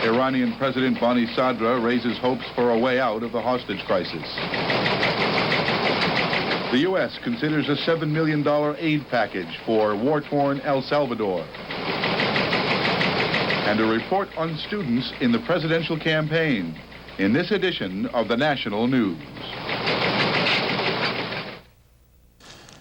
Iranian President Bani Sadr raises hopes for a way out of the hostage crisis. The U.S. considers a $7 million aid package for war-torn El Salvador. And a report on students in the presidential campaign in this edition of the National News.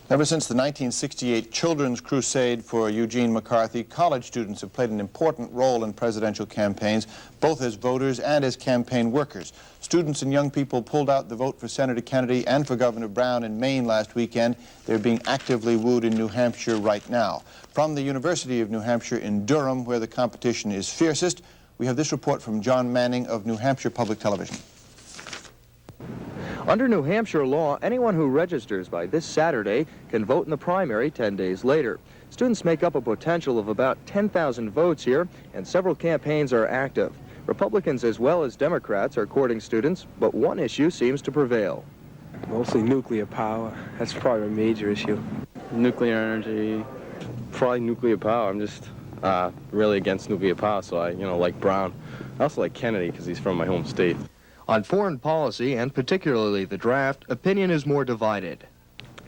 Ever since the 1968 Children's Crusade for Eugene McCarthy, college students have played an important role in presidential campaigns, both as voters and as campaign workers. Students and young people pulled out the vote for Senator Kennedy and for Governor Brown in Maine last weekend. They're being actively wooed in New Hampshire right now. From the University of New Hampshire in Durham, where the competition is fiercest, we have this report from John Manning of New Hampshire Public Television. Under New Hampshire law, anyone who registers by this Saturday can vote in the primary 10 days later. Students make up a potential of about 10,000 votes here, and several campaigns are active. Republicans as well as Democrats are courting students, but one issue seems to prevail. Mostly nuclear power. That's probably a major issue. Nuclear energy, probably nuclear power. I'm just really against nuclear power, so I, like Brown. I also like Kennedy because he's from my home state. On foreign policy, and particularly the draft, opinion is more divided.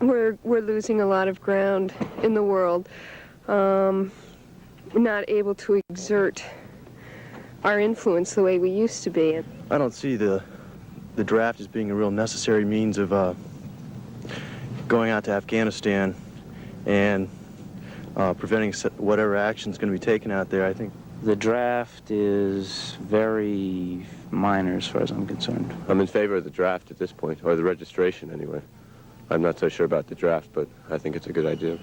We're losing a lot of ground in the world, not able to exert our influence the way we used to be. I don't see the draft as being a real necessary means of going out to Afghanistan and preventing whatever action is going to be taken out there. I think the draft is very minor as far as I'm concerned. I'm in favor of the draft at this point, or the registration anyway. I'm not so sure about the draft, but I think it's a good idea.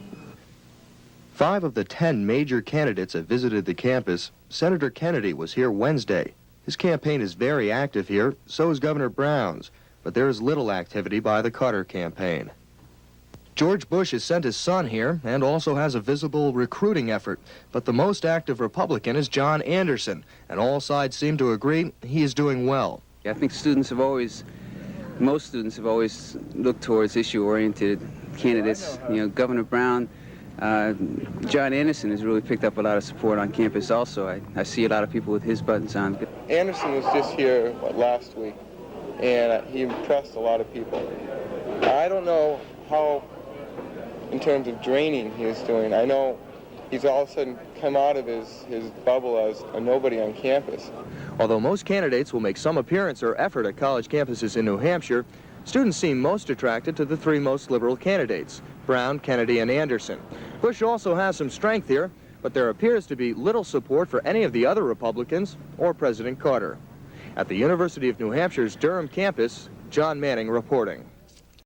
5 of the 10 major candidates have visited the campus. Senator Kennedy was here Wednesday. His campaign is very active here, so is Governor Brown's, but there is little activity by the Carter campaign. George Bush has sent his son here and also has a visible recruiting effort, but the most active Republican is John Anderson, and all sides seem to agree he is doing well. I think most students have always looked towards issue-oriented candidates. Governor Brown, John Anderson has really picked up a lot of support on campus also. I see a lot of people with his buttons on. Anderson was just here last week, and he impressed a lot of people. I don't know how, in terms of draining, he is doing. I know he's all of a sudden come out of his bubble as a nobody on campus. Although most candidates will make some appearance or effort at college campuses in New Hampshire, students seem most attracted to the 3 most liberal candidates, Brown, Kennedy, and Anderson. Bush also has some strength here, but there appears to be little support for any of the other Republicans or President Carter. At the University of New Hampshire's Durham campus, John Manning reporting.